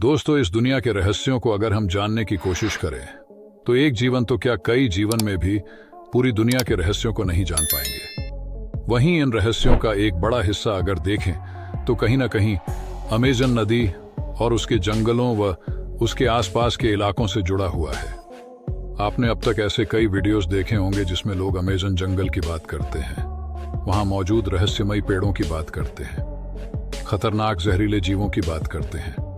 दोस्तों, इस दुनिया के रहस्यों को अगर हम जानने की कोशिश करें तो एक जीवन तो क्या कई जीवन में भी पूरी दुनिया के रहस्यों को नहीं जान पाएंगे। वहीं इन रहस्यों का एक बड़ा हिस्सा अगर देखें तो कहीं ना कहीं अमेजन नदी और उसके जंगलों व उसके आसपास के इलाकों से जुड़ा हुआ है। आपने अब तक ऐसे कई वीडियोस देखे होंगे जिसमें लोग अमेजन जंगल की बात करते हैं, वहां मौजूद रहस्यमयी पेड़ों की बात करते हैं, खतरनाक जहरीले जीवों की बात करते हैं।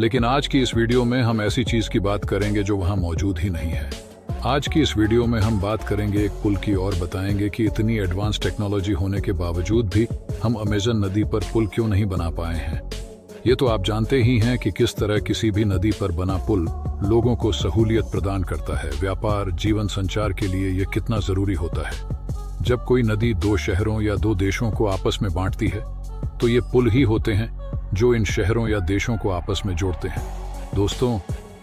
लेकिन आज की इस वीडियो में हम ऐसी चीज की बात करेंगे जो वहां मौजूद ही नहीं है। आज की इस वीडियो में हम बात करेंगे एक पुल की और बताएंगे कि इतनी एडवांस टेक्नोलॉजी होने के बावजूद भी हम अमेजन नदी पर पुल क्यों नहीं बना पाए हैं। ये तो आप जानते ही हैं कि किस तरह किसी भी नदी पर बना पुल लोगों को सहूलियत प्रदान करता है। व्यापार, जीवन संचार के लिए ये कितना जरूरी होता है। जब कोई नदी दो शहरों या दो देशों को आपस में बांटती है तो ये पुल ही होते हैं जो इन शहरों या देशों को आपस में जोड़ते हैं। दोस्तों,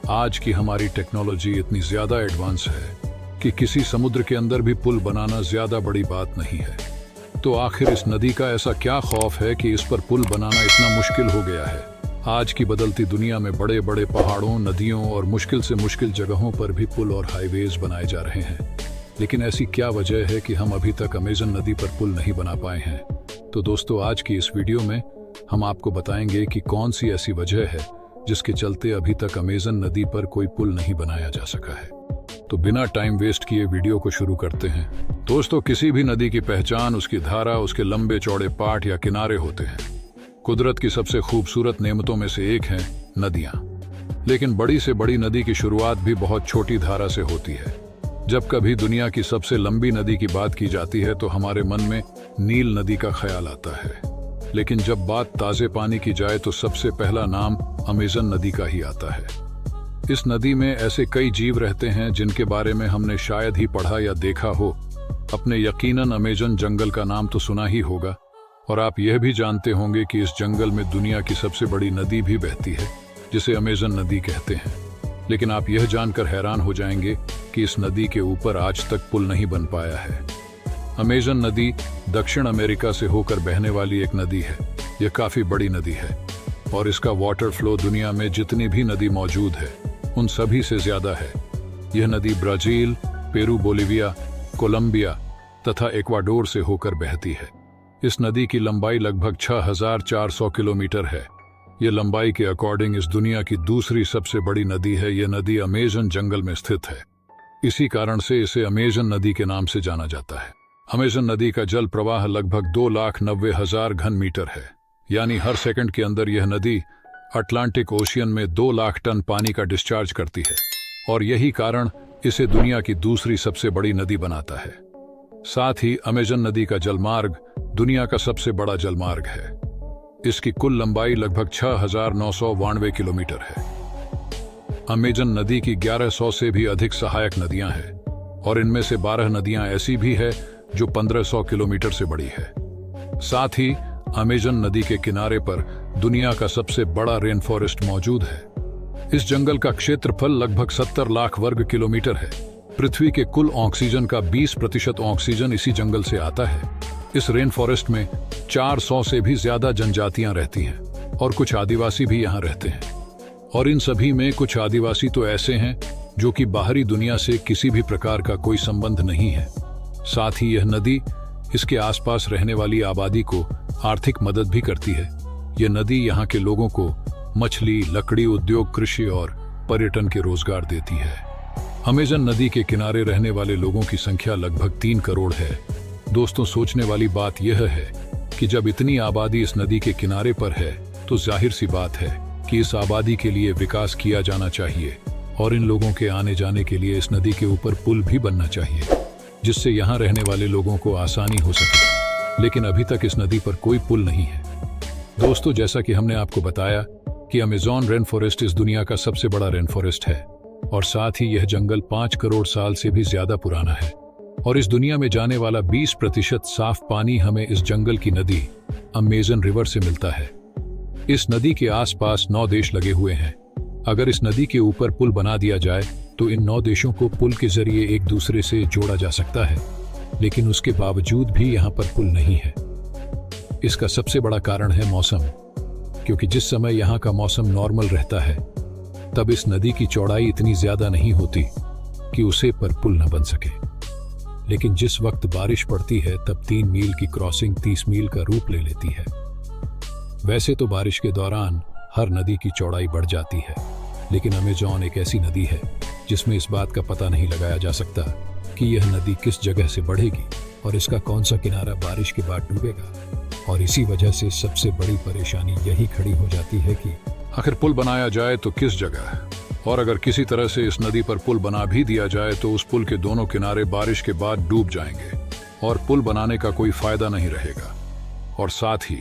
आज की हमारी टेक्नोलॉजी इतनी ज्यादा एडवांस है कि किसी समुद्र के अंदर भी पुल बनाना ज्यादा बड़ी बात नहीं है। तो आखिर इस नदी का ऐसा क्या खौफ है कि इस पर पुल बनाना इतना मुश्किल हो गया है। आज की बदलती दुनिया में बड़े बड़े पहाड़ों, नदियों और मुश्किल से मुश्किल जगहों पर भी पुल और हाईवेज बनाए जा रहे हैं। लेकिन ऐसी क्या वजह है कि हम अभी तक अमेजन नदी पर पुल नहीं बना पाए हैं। तो दोस्तों, आज की इस वीडियो में हम आपको बताएंगे कि कौन सी ऐसी वजह है जिसके चलते अभी तक अमेजन नदी पर कोई पुल नहीं बनाया जा सका है। तो बिना टाइम वेस्ट किए वीडियो को शुरू करते हैं। दोस्तों, किसी भी नदी की पहचान उसकी धारा, उसके लंबे चौड़े पाट या किनारे होते हैं। कुदरत की सबसे खूबसूरत नेमतों में से एक है नदियां। लेकिन बड़ी से बड़ी नदी की शुरुआत भी बहुत छोटी धारा से होती है। जब कभी दुनिया की सबसे लंबी नदी की बात की जाती है तो हमारे मन में नील नदी का ख्याल आता है। लेकिन जब बात ताजे पानी की जाए तो सबसे पहला नाम अमेजन नदी का ही आता है। इस नदी में ऐसे कई जीव रहते हैं जिनके बारे में हमने शायद ही पढ़ा या देखा हो। अपने यकीनन अमेजन जंगल का नाम तो सुना ही होगा, और आप यह भी जानते होंगे कि इस जंगल में दुनिया की सबसे बड़ी नदी भी बहती है जिसे अमेजन नदी कहते हैं। लेकिन आप यह जानकर हैरान हो जाएंगे कि इस नदी के ऊपर आज तक पुल नहीं बन पाया है। अमेजन नदी दक्षिण अमेरिका से होकर बहने वाली एक नदी है। यह काफी बड़ी नदी है और इसका वाटर फ्लो दुनिया में जितनी भी नदी मौजूद है उन सभी से ज्यादा है। यह नदी ब्राजील, पेरू, बोलिविया, कोलंबिया तथा इक्वाडोर से होकर बहती है। इस नदी की लंबाई लगभग 6400 किलोमीटर है। यह लंबाई के अकॉर्डिंग इस दुनिया की दूसरी सबसे बड़ी नदी है। यह नदी अमेजन जंगल में स्थित है। इसी कारण से इसे अमेजन नदी के नाम से जाना जाता है। अमेजन नदी का जल प्रवाह लगभग 2,90,000 घन मीटर है। यानी हर सेकंड के अंदर यह नदी अटलांटिक ओशियन में 2 लाख टन पानी का डिस्चार्ज करती है, और यही कारण इसे दुनिया की दूसरी सबसे बड़ी नदी बनाता है। साथ ही अमेजन नदी का जलमार्ग दुनिया का सबसे बड़ा जलमार्ग है। इसकी कुल लंबाई लगभग 6,992 किलोमीटर है। अमेजन नदी की 1100 से भी अधिक सहायक नदियां हैं, और इनमें से 12 नदियां ऐसी भी है जो 1500 किलोमीटर से बड़ी है। साथ ही अमेजन नदी के किनारे पर दुनिया का सबसे बड़ा रेन फॉरेस्ट मौजूद है। इस जंगल का क्षेत्रफल लगभग 70 लाख वर्ग किलोमीटर है। पृथ्वी के कुल ऑक्सीजन का 20% ऑक्सीजन इसी जंगल से आता है। इस रेन फॉरेस्ट में 400 से भी ज्यादा जनजातियां रहती हैं, और कुछ आदिवासी भी यहाँ रहते हैं। और इन सभी में कुछ आदिवासी तो ऐसे हैं जो कि बाहरी दुनिया से किसी भी प्रकार का कोई संबंध नहीं है। साथ ही यह नदी इसके आसपास रहने वाली आबादी को आर्थिक मदद भी करती है। यह नदी यहाँ के लोगों को मछली, लकड़ी उद्योग, कृषि और पर्यटन के रोजगार देती है। अमेजन नदी के किनारे रहने वाले लोगों की संख्या लगभग 3 करोड़ है। दोस्तों, सोचने वाली बात यह है कि जब इतनी आबादी इस नदी के किनारे पर है तो जाहिर सी बात है कि इस आबादी के लिए विकास किया जाना चाहिए, और इन लोगों के आने जाने के लिए इस नदी के ऊपर पुल भी बनना चाहिए जिससे यहाँ रहने वाले लोगों को आसानी हो सके। लेकिन अभी तक इस नदी पर कोई पुल नहीं है। दोस्तों, जैसा कि हमने आपको बताया कि अमेज़न रेन फॉरेस्ट इस दुनिया का सबसे बड़ा रेन फॉरेस्ट है, और साथ ही यह जंगल 5 करोड़ साल से भी ज्यादा पुराना है। और इस दुनिया में जाने वाला 20% साफ पानी हमें इस जंगल की नदी अमेजन रिवर से मिलता है। इस नदी के आसपास 9 देश लगे हुए हैं। अगर इस नदी के ऊपर पुल बना दिया जाए तो इन 9 देशों को पुल के जरिए एक दूसरे से जोड़ा जा सकता है, लेकिन उसके बावजूद भी यहाँ पर पुल नहीं है। इसका सबसे बड़ा कारण है मौसम। क्योंकि जिस समय यहाँ का मौसम नॉर्मल रहता है तब इस नदी की चौड़ाई इतनी ज्यादा नहीं होती कि उसे पर पुल न बन सके। लेकिन जिस वक्त बारिश पड़ती है तब 3 मील की क्रॉसिंग 30 मील का रूप ले लेती है। वैसे तो बारिश के दौरान हर नदी की चौड़ाई बढ़ जाती है, लेकिन अमेज़न एक ऐसी नदी है जिसमें इस बात का पता नहीं लगाया जा सकता कि यह नदी किस जगह से बढ़ेगी और इसका कौन सा किनारा बारिश के बाद डूबेगा। और इसी वजह से सबसे बड़ी परेशानी यही खड़ी हो जाती है कि आखिर पुल बनाया जाए तो किस जगह, और अगर किसी तरह से इस नदी पर पुल बना भी दिया जाए तो उस पुल के दोनों किनारे बारिश के बाद डूब जाएंगे और पुल बनाने का कोई फायदा नहीं रहेगा। और साथ ही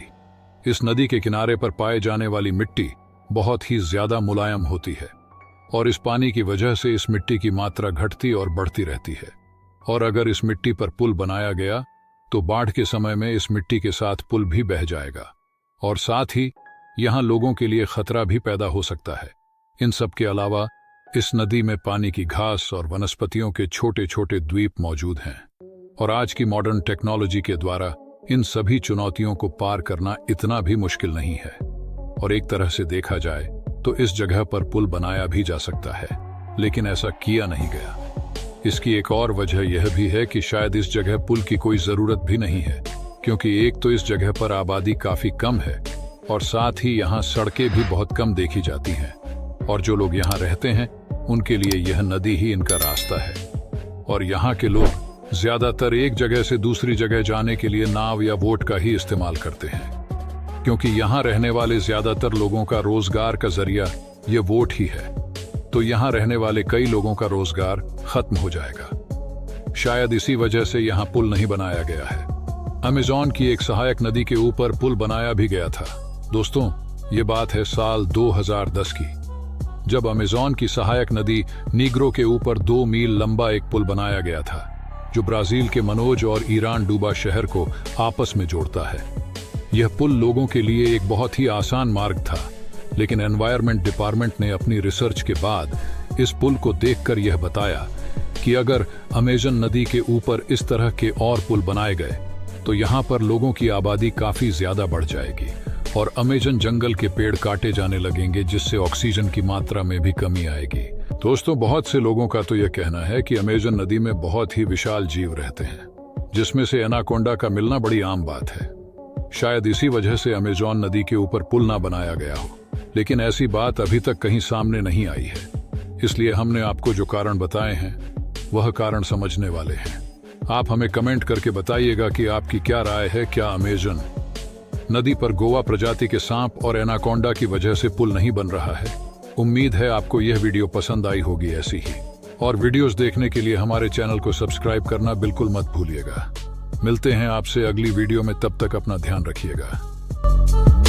इस नदी के किनारे पर पाए जाने वाली मिट्टी बहुत ही ज्यादा मुलायम होती है और इस पानी की वजह से इस मिट्टी की मात्रा घटती और बढ़ती रहती है। और अगर इस मिट्टी पर पुल बनाया गया तो बाढ़ के समय में इस मिट्टी के साथ पुल भी बह जाएगा और साथ ही यहाँ लोगों के लिए खतरा भी पैदा हो सकता है। इन सब के अलावा इस नदी में पानी की घास और वनस्पतियों के छोटे छोटे द्वीप मौजूद हैं और आज की मॉडर्न टेक्नोलॉजी के द्वारा इन सभी चुनौतियों को पार करना इतना भी मुश्किल नहीं है। और एक तरह से देखा जाए तो इस जगह पर पुल बनाया भी जा सकता है, लेकिन ऐसा किया नहीं गया। इसकी एक और वजह यह भी है कि शायद इस जगह पुल की कोई जरूरत भी नहीं है, क्योंकि एक तो इस जगह पर आबादी काफी कम है और साथ ही यहाँ सड़कें भी बहुत कम देखी जाती हैं और जो लोग यहाँ रहते हैं उनके लिए यह नदी ही इनका रास्ता है। और यहाँ के लोग ज्यादातर एक जगह से दूसरी जगह जाने के लिए नाव या बोट का ही इस्तेमाल करते हैं, क्योंकि यहाँ रहने वाले ज्यादातर लोगों का रोजगार का जरिया ये वोट ही है। तो यहाँ रहने वाले कई लोगों का रोजगार खत्म हो जाएगा। शायद इसी वजह से यहाँ पुल नहीं बनाया गया है। अमेज़न की एक सहायक नदी के ऊपर पुल बनाया भी गया था। दोस्तों, ये बात है साल 2010 की, जब अमेज़न की सहायक नदी नीग्रो के ऊपर 2 मील लंबा एक पुल बनाया गया था, जो ब्राजील के मनोज और ईरान डूबा शहर को आपस में जोड़ता है। यह पुल लोगों के लिए एक बहुत ही आसान मार्ग था, लेकिन एनवायरनमेंट डिपार्टमेंट ने अपनी रिसर्च के बाद इस पुल को देखकर यह बताया कि अगर अमेज़न नदी के ऊपर इस तरह के और पुल बनाए गए तो यहाँ पर लोगों की आबादी काफी ज्यादा बढ़ जाएगी और अमेज़न जंगल के पेड़ काटे जाने लगेंगे, जिससे ऑक्सीजन की मात्रा में भी कमी आएगी। दोस्तों, बहुत से लोगों का तो यह कहना है कि अमेज़न नदी में बहुत ही विशाल जीव रहते हैं, जिसमें से एनाकोंडा का मिलना बड़ी आम बात है। शायद इसी वजह से अमेज़न नदी के ऊपर पुल ना बनाया गया हो, लेकिन ऐसी बात अभी तक कहीं सामने नहीं आई है। इसलिए हमने आपको जो कारण बताए हैं वह कारण समझने वाले हैं। आप हमें कमेंट करके बताइएगा कि आपकी क्या राय है। क्या अमेज़न नदी पर गोवा प्रजाति के सांप और एनाकोंडा की वजह से पुल नहीं बन रहा है? उम्मीद है आपको यह वीडियो पसंद आई होगी ऐसी ही, और वीडियोस देखने के लिए हमारे चैनल को सब्सक्राइब करना बिल्कुल मत भूलिएगा। मिलते हैं आपसे अगली वीडियो में, तब तक अपना ध्यान रखिएगा।